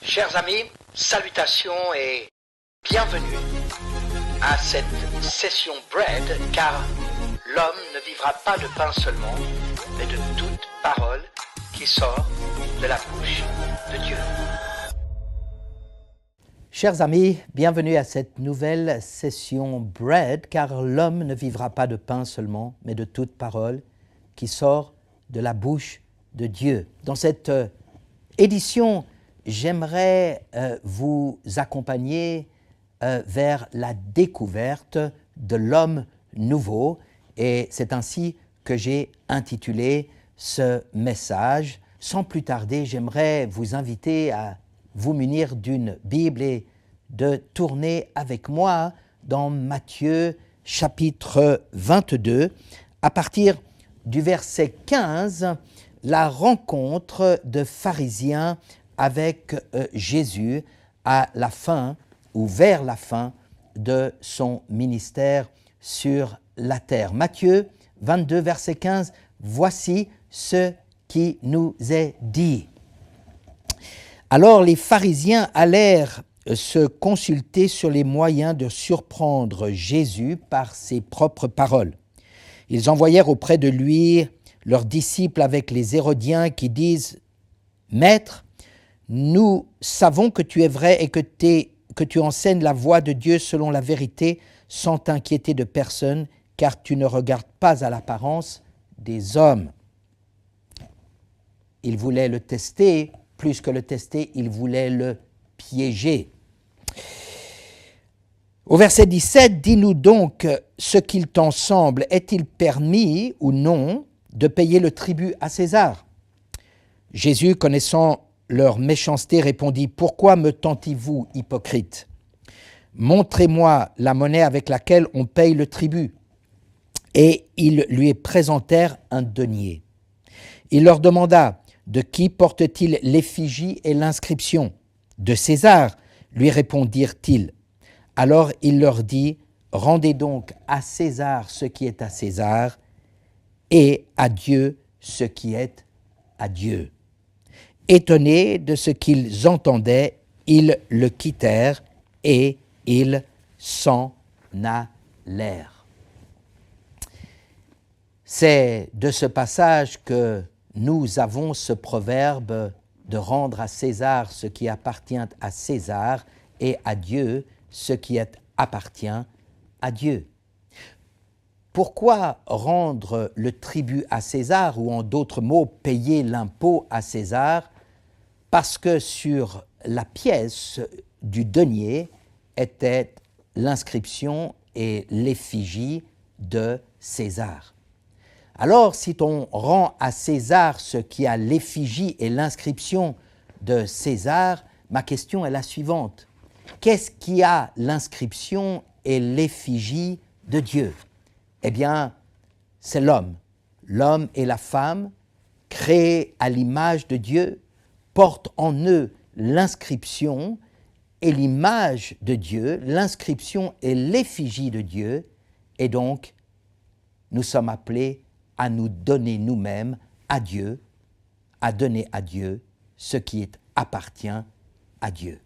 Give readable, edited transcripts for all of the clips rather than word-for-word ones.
Chers amis, salutations et bienvenue à cette session Bread, car l'homme ne vivra pas de pain seulement, mais de toute parole qui sort de la bouche de Dieu. Chers amis, bienvenue à cette nouvelle session Bread, car l'homme ne vivra pas de pain seulement, mais de toute parole qui sort de la bouche de Dieu. Dans cette édition, j'aimerais vous accompagner vers la découverte de l'homme nouveau, et c'est ainsi que j'ai intitulé ce message. Sans plus tarder, j'aimerais vous inviter à vous munir d'une Bible et de tourner avec moi dans Matthieu chapitre 22, à partir du verset 15, la rencontre de pharisiens avec Jésus à la fin ou vers la fin de son ministère sur la terre. Matthieu 22, verset 15, voici ce qui nous est dit. Alors les pharisiens allèrent se consulter sur les moyens de surprendre Jésus par ses propres paroles. Ils envoyèrent auprès de lui leurs disciples avec les Hérodiens qui disent « Maître, nous savons que tu es vrai et que tu enseignes la voie de Dieu selon la vérité, sans t'inquiéter de personne, car tu ne regardes pas à l'apparence des hommes. » Ils voulaient le tester. Plus que le tester, il voulait le piéger. Au verset 17, « Dis-nous donc ce qu'il t'en semble. Est-il permis ou non de payer le tribut à César ?» Jésus, connaissant leur méchanceté, répondit « Pourquoi me tentez-vous, hypocrite ? Montrez-moi la monnaie avec laquelle on paye le tribut. » Et ils lui présentèrent un denier. Il leur demanda « De qui porte-t-il l'effigie et l'inscription ? » « De César, lui répondirent-ils. Alors il leur dit, « Rendez donc à César ce qui est à César, et à Dieu ce qui est à Dieu. » Étonnés de ce qu'ils entendaient, ils le quittèrent et ils s'en allèrent. C'est de ce passage que nous avons ce proverbe de rendre à César ce qui appartient à César et à Dieu ce qui appartient à Dieu. Pourquoi rendre le tribut à César, ou en d'autres mots, payer l'impôt à César? Parce que sur la pièce du denier était l'inscription et l'effigie de César. Alors, si on rend à César ce qui a l'effigie et l'inscription de César, ma question est la suivante. Qu'est-ce qui a l'inscription et l'effigie de Dieu? Eh bien, c'est l'homme. L'homme et la femme, créés à l'image de Dieu, portent en eux l'inscription et l'image de Dieu, l'inscription et l'effigie de Dieu, et donc, nous sommes appelés à nous donner nous-mêmes à Dieu, à donner à Dieu ce qui appartient à Dieu.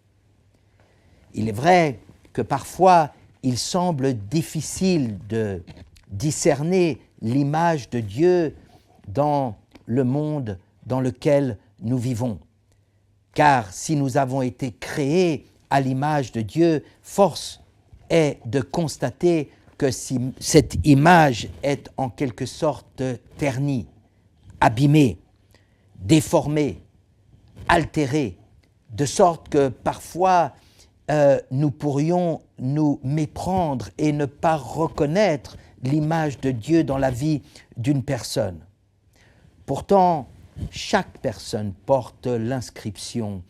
Il est vrai que parfois, il semble difficile de discerner l'image de Dieu dans le monde dans lequel nous vivons. Car si nous avons été créés à l'image de Dieu, force est de constater que si cette image est en quelque sorte ternie, abîmée, déformée, altérée, de sorte que parfois nous pourrions nous méprendre et ne pas reconnaître l'image de Dieu dans la vie d'une personne. Pourtant, chaque personne porte l'inscription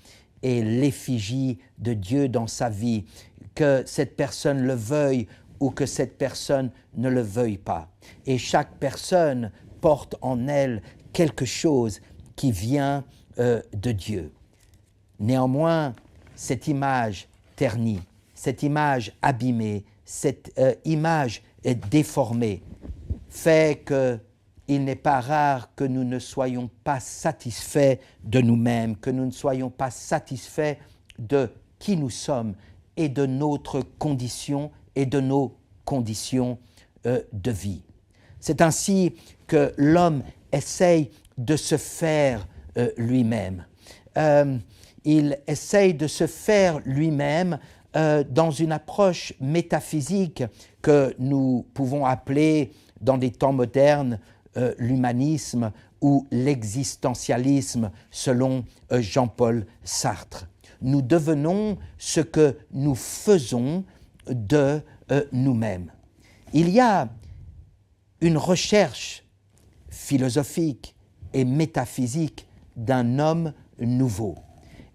et l'effigie de Dieu dans sa vie, que cette personne le veuille ou que cette personne ne le veuille pas. Et chaque personne porte en elle quelque chose qui vient de Dieu. Néanmoins, cette image ternie, cette image abîmée, cette image déformée, fait qu'il n'est pas rare que nous ne soyons pas satisfaits de nous-mêmes, que nous ne soyons pas satisfaits de qui nous sommes et de notre condition et de nos conditions de vie. C'est ainsi que l'homme essaye de se faire lui-même. Il essaye de se faire lui-même dans une approche métaphysique que nous pouvons appeler, dans des temps modernes, l'humanisme ou l'existentialisme, selon Jean-Paul Sartre. Nous devenons ce que nous faisons de nous-mêmes. Il y a une recherche philosophique et métaphysique d'un homme nouveau.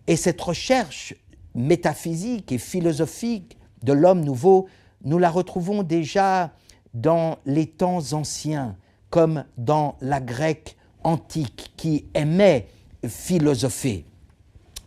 Et cette recherche métaphysique et philosophique de l'homme nouveau, nous la retrouvons déjà dans les temps anciens, comme dans la Grecque antique qui aimait philosopher.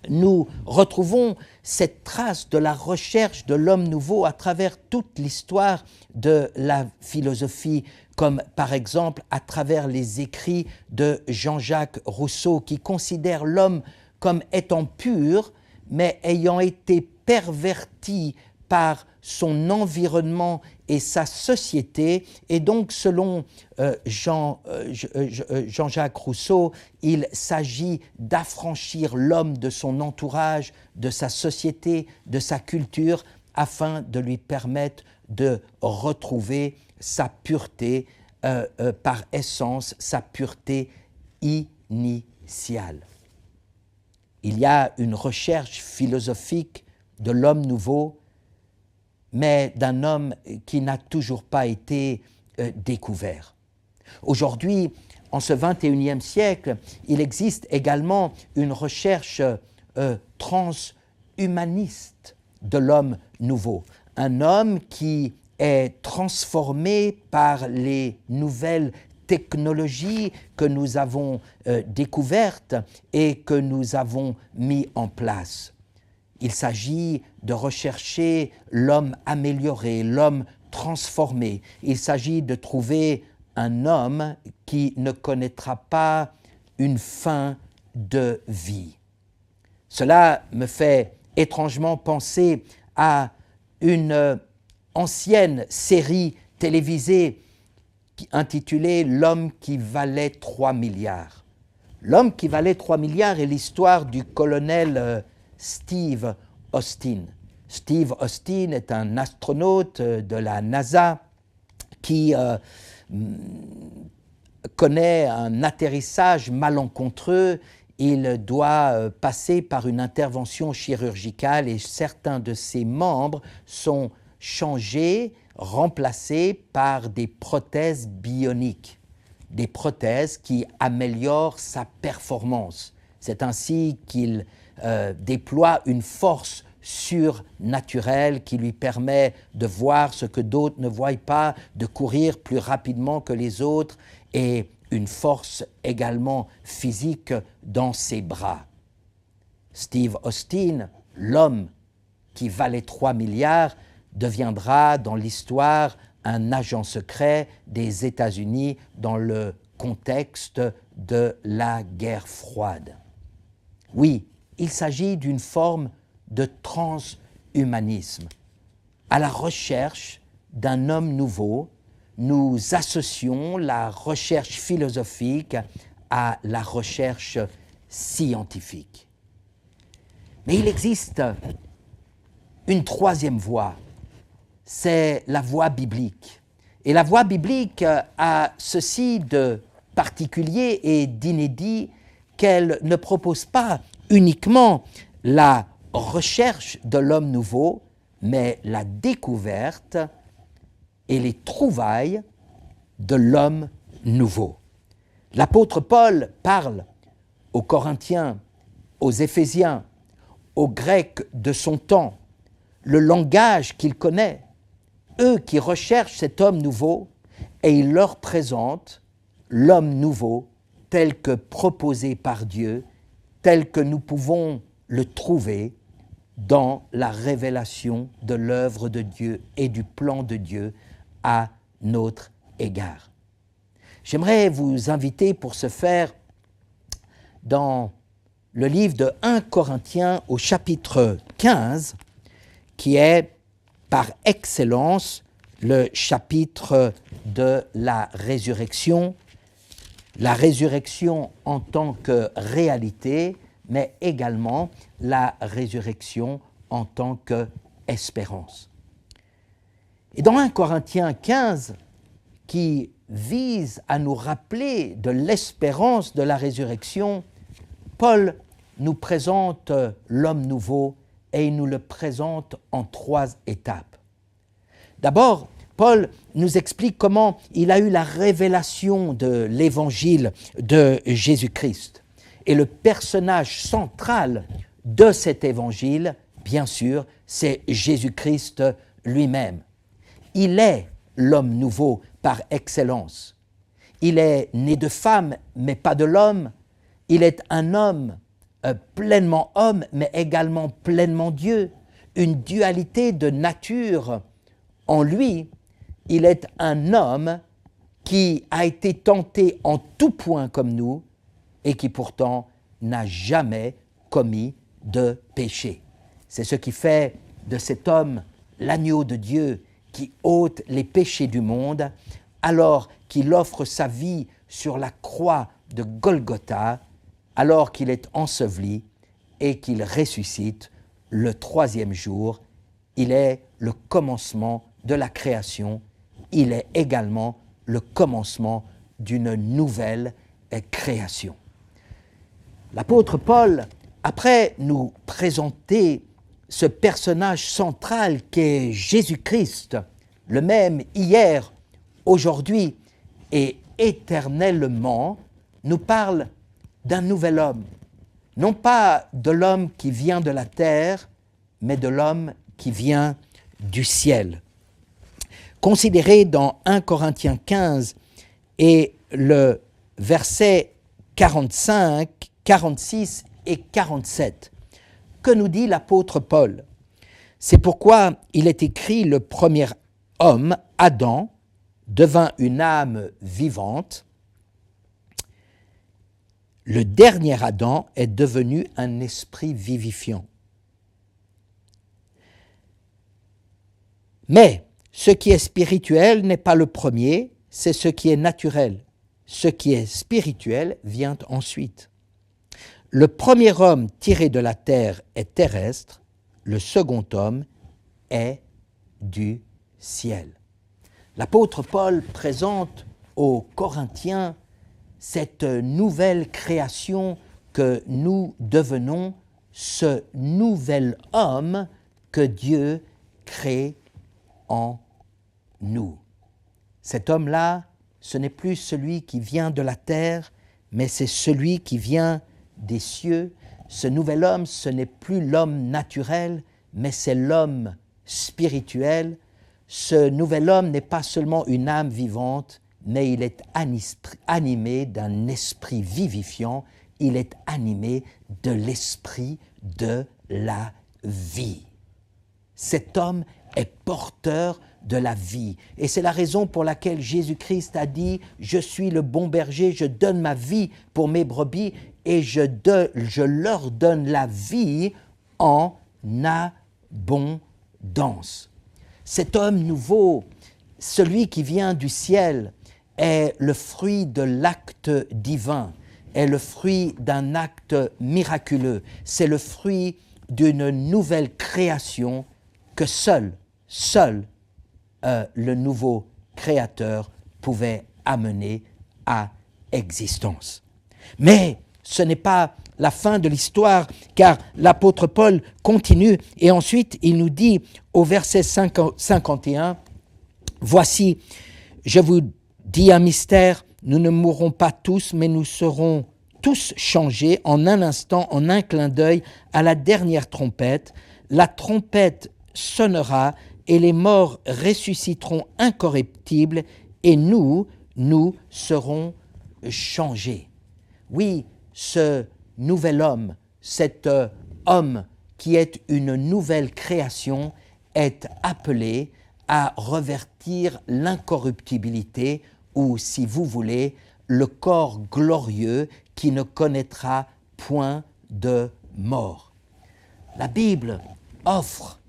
Nous retrouvons cette trace de la recherche de l'homme nouveau à travers toute l'histoire de la philosophie, comme par exemple à travers les écrits de Jean-Jacques Rousseau, qui considère l'homme comme étant pur, mais ayant été perverti par son environnement et sa société. Et donc, selon Jean-Jacques Rousseau, il s'agit d'affranchir l'homme de son entourage, de sa société, de sa culture, afin de lui permettre de retrouver sa pureté par essence, sa pureté initiale. Il y a une recherche philosophique de l'homme nouveau, mais d'un homme qui n'a toujours pas été découvert. Aujourd'hui, en ce XXIe siècle, il existe également une recherche transhumaniste de l'homme nouveau. Un homme qui est transformé par les nouvelles technologies que nous avons découvertes et que nous avons mis en place. Il s'agit de rechercher l'homme amélioré, l'homme transformé. Il s'agit de trouver un homme qui ne connaîtra pas une fin de vie. Cela me fait étrangement penser à une ancienne série télévisée intitulée « L'homme qui valait 3 milliards ». L'homme qui valait 3 milliards est l'histoire du colonel Steve Austin. Steve Austin est un astronaute de la NASA qui connaît un atterrissage malencontreux. Il doit passer par une intervention chirurgicale et certains de ses membres sont changés, remplacés par des prothèses bioniques, des prothèses qui améliorent sa performance. C'est ainsi qu'il déploie une force surnaturelle qui lui permet de voir ce que d'autres ne voient pas, de courir plus rapidement que les autres et une force également physique dans ses bras. Steve Austin, l'homme qui valait 3 milliards, deviendra dans l'histoire un agent secret des États-Unis dans le contexte de la guerre froide. Oui, il s'agit d'une forme de transhumanisme. À la recherche d'un homme nouveau, nous associons la recherche philosophique à la recherche scientifique. Mais il existe une troisième voie, c'est la voie biblique. Et la voie biblique a ceci de particulier et d'inédit qu'elle ne propose pas uniquement la recherche de l'homme nouveau, mais la découverte et les trouvailles de l'homme nouveau. L'apôtre Paul parle aux Corinthiens, aux Éphésiens, aux Grecs de son temps, le langage qu'il connaît, eux qui recherchent cet homme nouveau, et il leur présente l'homme nouveau tel que proposé par Dieu, tel que nous pouvons le trouver dans la révélation de l'œuvre de Dieu et du plan de Dieu à notre égard. J'aimerais vous inviter pour ce faire dans le livre de 1 Corinthiens au chapitre 15, qui est par excellence le chapitre de la résurrection en tant que réalité, mais également la résurrection en tant qu'espérance. Et dans 1 Corinthiens 15, qui vise à nous rappeler de l'espérance de la résurrection, Paul nous présente l'homme nouveau et il nous le présente en 3 étapes. D'abord, Paul nous explique comment il a eu la révélation de l'évangile de Jésus-Christ. Et le personnage central de cet évangile, bien sûr, c'est Jésus-Christ lui-même. Il est l'homme nouveau par excellence. Il est né de femme, mais pas de l'homme. Il est un homme, pleinement homme, mais également pleinement Dieu. Une dualité de nature en lui. Il est un homme qui a été tenté en tout point comme nous et qui pourtant n'a jamais commis de péché. C'est ce qui fait de cet homme l'agneau de Dieu qui ôte les péchés du monde, alors qu'il offre sa vie sur la croix de Golgotha, alors qu'il est enseveli et qu'il ressuscite le 3e jour. Il est le commencement de la création. Il est également le commencement d'une nouvelle création. L'apôtre Paul, après nous présenter ce personnage central qu'est Jésus-Christ, le même hier, aujourd'hui et éternellement, nous parle d'un nouvel homme. Non pas de l'homme qui vient de la terre, mais de l'homme qui vient du ciel. Considérez dans 1 Corinthiens 15 et le verset 45, 46 et 47. Que nous dit l'apôtre Paul? C'est pourquoi il est écrit: le premier homme, Adam, devint une âme vivante. Le dernier Adam est devenu un esprit vivifiant. Mais ce qui est spirituel n'est pas le premier, c'est ce qui est naturel. Ce qui est spirituel vient ensuite. Le premier homme tiré de la terre est terrestre, le second homme est du ciel. L'apôtre Paul présente aux Corinthiens cette nouvelle création que nous devenons, ce nouvel homme que Dieu crée en nous. Cet homme-là, ce n'est plus celui qui vient de la terre, mais c'est celui qui vient des cieux. Ce nouvel homme, ce n'est plus l'homme naturel, mais c'est l'homme spirituel. Ce nouvel homme n'est pas seulement une âme vivante, mais il est animé d'un esprit vivifiant, il est animé de l'esprit de la vie. Cet homme est porteur de la vie. Et c'est la raison pour laquelle Jésus-Christ a dit « Je suis le bon berger, je donne ma vie pour mes brebis et je leur donne la vie en abondance. » Cet homme nouveau, celui qui vient du ciel, est le fruit de l'acte divin, est le fruit d'un acte miraculeux. C'est le fruit d'une nouvelle création que seul le nouveau créateur pouvait amener à existence. Mais ce n'est pas la fin de l'histoire, car l'apôtre Paul continue et ensuite il nous dit au verset 51, « Voici, je vous dis un mystère, nous ne mourrons pas tous, mais nous serons tous changés en un instant, en un clin d'œil, à la dernière trompette. La trompette sonnera et les morts ressusciteront incorruptibles et nous serons changés. » Oui, ce nouvel homme, cet homme qui est une nouvelle création, est appelé à revêtir l'incorruptibilité ou, si vous voulez, le corps glorieux qui ne connaîtra point de mort. La Bible offre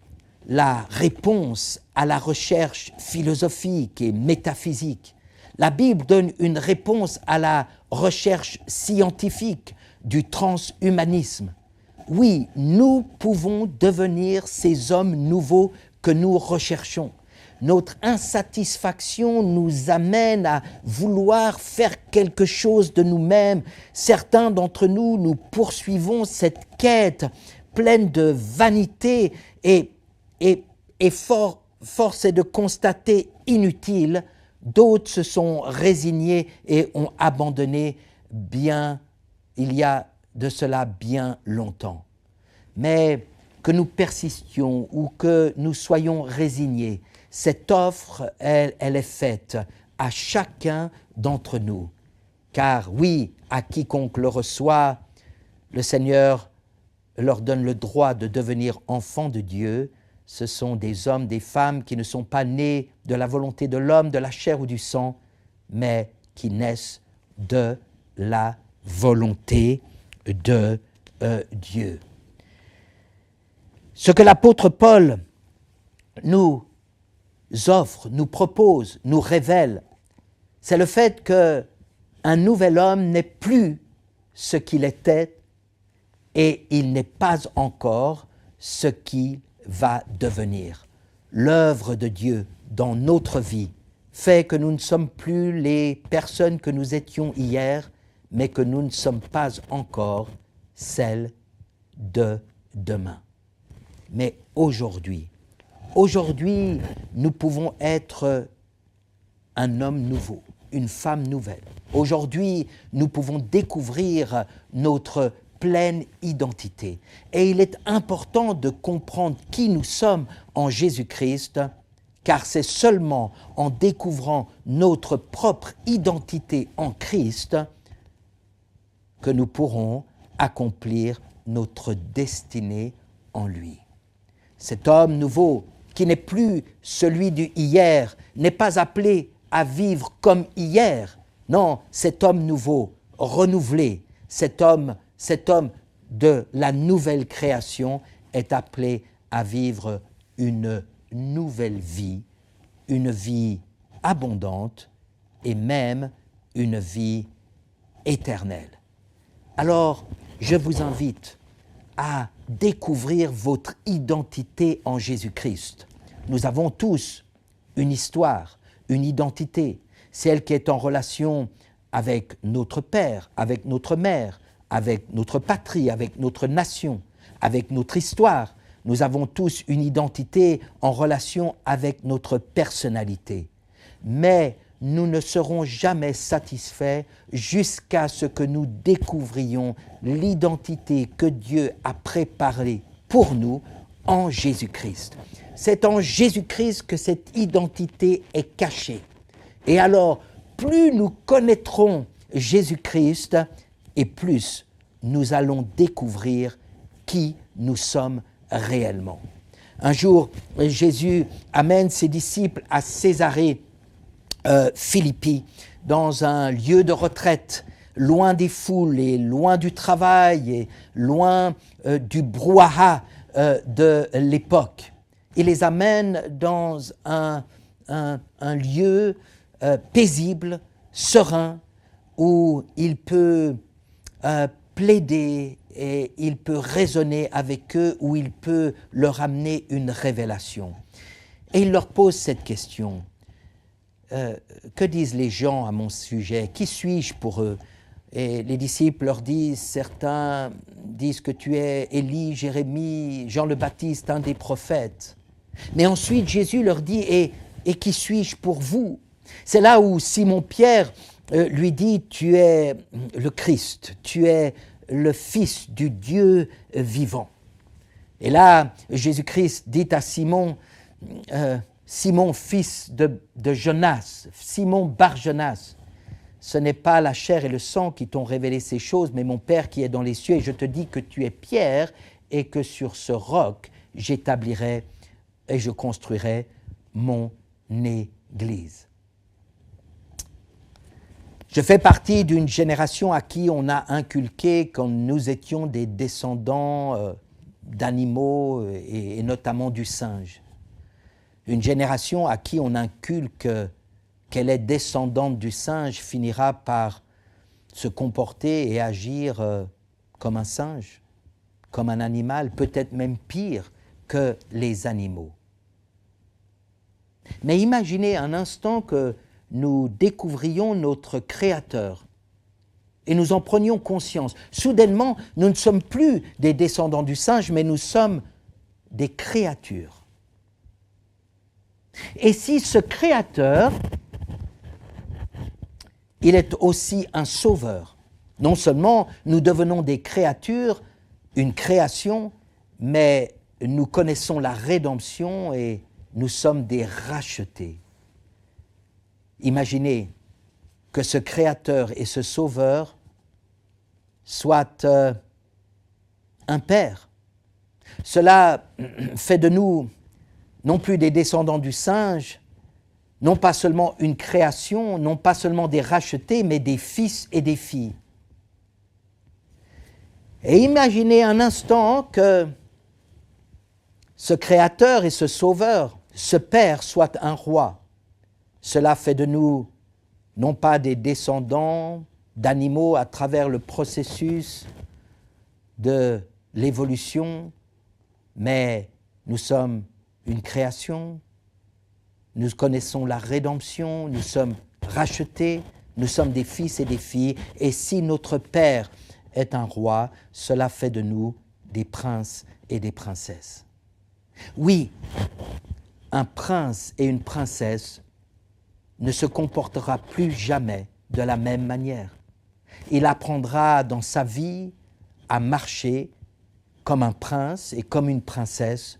la réponse à la recherche philosophique et métaphysique. La Bible donne une réponse à la recherche scientifique du transhumanisme. Oui, nous pouvons devenir ces hommes nouveaux que nous recherchons. Notre insatisfaction nous amène à vouloir faire quelque chose de nous-mêmes. Certains d'entre nous, nous poursuivons cette quête pleine de vanité et force est de constater inutile. D'autres se sont résignés et ont abandonné il y a de cela bien longtemps. Mais que nous persistions ou que nous soyons résignés, cette offre, elle est faite à chacun d'entre nous. Car oui, à quiconque le reçoit, le Seigneur leur donne le droit de devenir enfants de Dieu. Ce sont des hommes, des femmes qui ne sont pas nés de la volonté de l'homme, de la chair ou du sang, mais qui naissent de la volonté de Dieu. Ce que l'apôtre Paul nous offre, nous propose, nous révèle, c'est le fait qu'un nouvel homme n'est plus ce qu'il était et il n'est pas encore ce qu'il va devenir. L'œuvre de Dieu dans notre vie fait que nous ne sommes plus les personnes que nous étions hier, mais que nous ne sommes pas encore celles de demain. Mais aujourd'hui, nous pouvons être un homme nouveau, une femme nouvelle. Aujourd'hui, nous pouvons découvrir notre pleine identité. Et il est important de comprendre qui nous sommes en Jésus-Christ, car c'est seulement en découvrant notre propre identité en Christ que nous pourrons accomplir notre destinée en lui. Cet homme nouveau, qui n'est plus celui du hier, n'est pas appelé à vivre comme hier. Non, cet homme nouveau, renouvelé, cet homme de la nouvelle création est appelé à vivre une nouvelle vie, une vie abondante et même une vie éternelle. Alors, je vous invite à découvrir votre identité en Jésus-Christ. Nous avons tous une histoire, une identité, celle qui est en relation avec notre Père, avec notre Mère, avec notre patrie, avec notre nation, avec notre histoire. Nous avons tous une identité en relation avec notre personnalité. Mais nous ne serons jamais satisfaits jusqu'à ce que nous découvrions l'identité que Dieu a préparée pour nous en Jésus-Christ. C'est en Jésus-Christ que cette identité est cachée. Et alors, plus nous connaîtrons Jésus-Christ, et plus nous allons découvrir qui nous sommes réellement. Un jour, Jésus amène ses disciples à Césarée Philippi, dans un lieu de retraite, loin des foules et loin du travail et loin du brouhaha de l'époque. Il les amène dans un lieu paisible, serein, où il peut plaider et il peut raisonner avec eux, où il peut leur amener une révélation. Et il leur pose cette question. Que disent les gens à mon sujet? Qui suis-je pour eux? Et les disciples leur disent, certains disent que tu es Élie, Jérémie, Jean le Baptiste, un des prophètes. Mais ensuite Jésus leur dit, et qui suis-je pour vous? C'est là où Simon-Pierre lui dit, tu es le Christ, tu es le Fils du Dieu vivant. Et là, Jésus-Christ dit à Simon, Simon, fils de Jonas, Simon Bar-Jonas, ce n'est pas la chair et le sang qui t'ont révélé ces choses, mais mon Père qui est dans les cieux, et je te dis que tu es Pierre, et que sur ce roc, j'établirai et je construirai mon Église. Je fais partie d'une génération à qui on a inculqué, quand nous étions des descendants d'animaux et notamment du singe. Une génération à qui on inculque qu'elle est descendante du singe finira par se comporter et agir comme un singe, comme un animal, peut-être même pire que les animaux. Mais imaginez un instant que nous découvrions notre Créateur et nous en prenions conscience. Soudainement, nous ne sommes plus des descendants du singe, mais nous sommes des créatures. Et si ce Créateur, il est aussi un sauveur, non seulement nous devenons des créatures, une création, mais nous connaissons la rédemption et nous sommes des rachetés. Imaginez que ce Créateur et ce Sauveur soient un Père. Cela fait de nous non plus des descendants du singe, non pas seulement une création, non pas seulement des rachetés, mais des fils et des filles. Et imaginez un instant que ce Créateur et ce Sauveur, ce Père, soit un roi. Cela fait de nous non pas des descendants d'animaux à travers le processus de l'évolution, mais nous sommes une création, nous connaissons la rédemption, nous sommes rachetés, nous sommes des fils et des filles, et si notre Père est un roi, cela fait de nous des princes et des princesses. Oui, un prince et une princesse ne se comportera plus jamais de la même manière. Il apprendra dans sa vie à marcher comme un prince et comme une princesse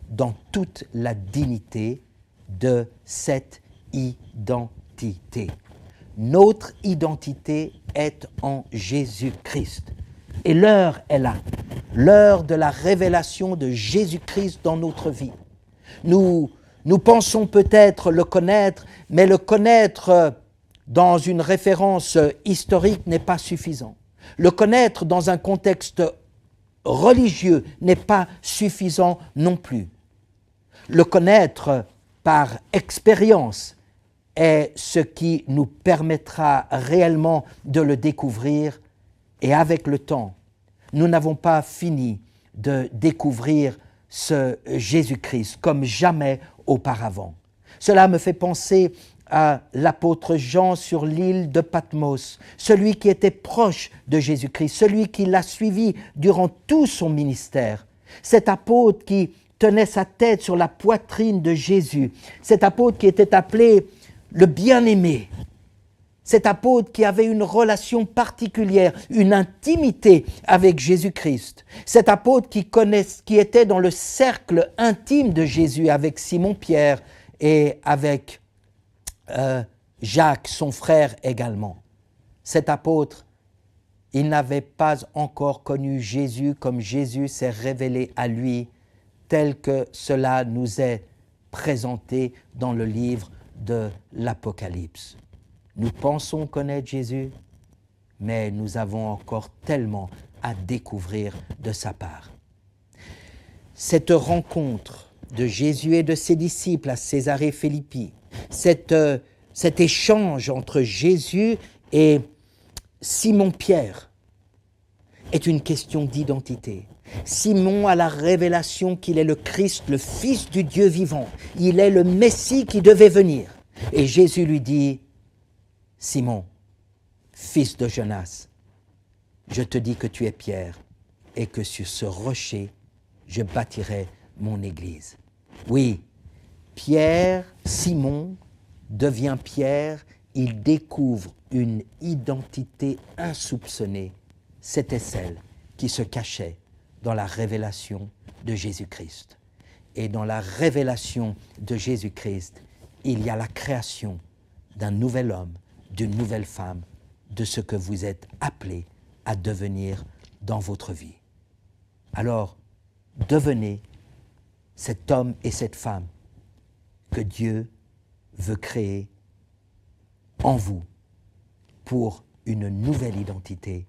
dans toute la dignité de cette identité. Notre identité est en Jésus-Christ. Et l'heure est là, l'heure de la révélation de Jésus-Christ dans notre vie. Nous pensons peut-être le connaître, mais le connaître dans une référence historique n'est pas suffisant. Le connaître dans un contexte religieux n'est pas suffisant non plus. Le connaître par expérience est ce qui nous permettra réellement de le découvrir, et avec le temps, nous n'avons pas fini de découvrir ce Jésus-Christ comme jamais auparavant. Cela me fait penser à l'apôtre Jean sur l'île de Patmos, celui qui était proche de Jésus-Christ, celui qui l'a suivi durant tout son ministère. Cet apôtre qui tenait sa tête sur la poitrine de Jésus, cet apôtre qui était appelé le bien-aimé, cet apôtre qui avait une relation particulière, une intimité avec Jésus-Christ, cet apôtre qui était dans le cercle intime de Jésus avec Simon-Pierre et avec Jacques, son frère également. Cet apôtre, il n'avait pas encore connu Jésus comme Jésus s'est révélé à lui, tel que cela nous est présenté dans le livre de l'Apocalypse. Nous pensons connaître Jésus, mais nous avons encore tellement à découvrir de sa part. Cette rencontre de Jésus et de ses disciples à Césarée-Philippi, cet échange entre Jésus et Simon-Pierre est une question d'identité. Simon a la révélation qu'il est le Christ, le Fils du Dieu vivant. Il est le Messie qui devait venir. Et Jésus lui dit, « Simon, fils de Jonas, je te dis que tu es Pierre et que sur ce rocher, je bâtirai mon église. » Oui, Pierre, Simon, devient Pierre, il découvre une identité insoupçonnée. C'était celle qui se cachait dans la révélation de Jésus-Christ. Et dans la révélation de Jésus-Christ, il y a la création d'un nouvel homme, d'une nouvelle femme, de ce que vous êtes appelés à devenir dans votre vie. Alors, devenez cet homme et cette femme que Dieu veut créer en vous pour une nouvelle identité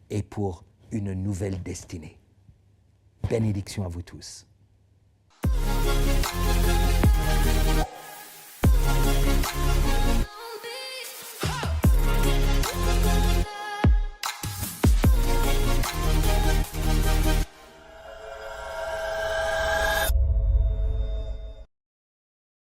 et pour une nouvelle destinée. Bénédiction à vous tous.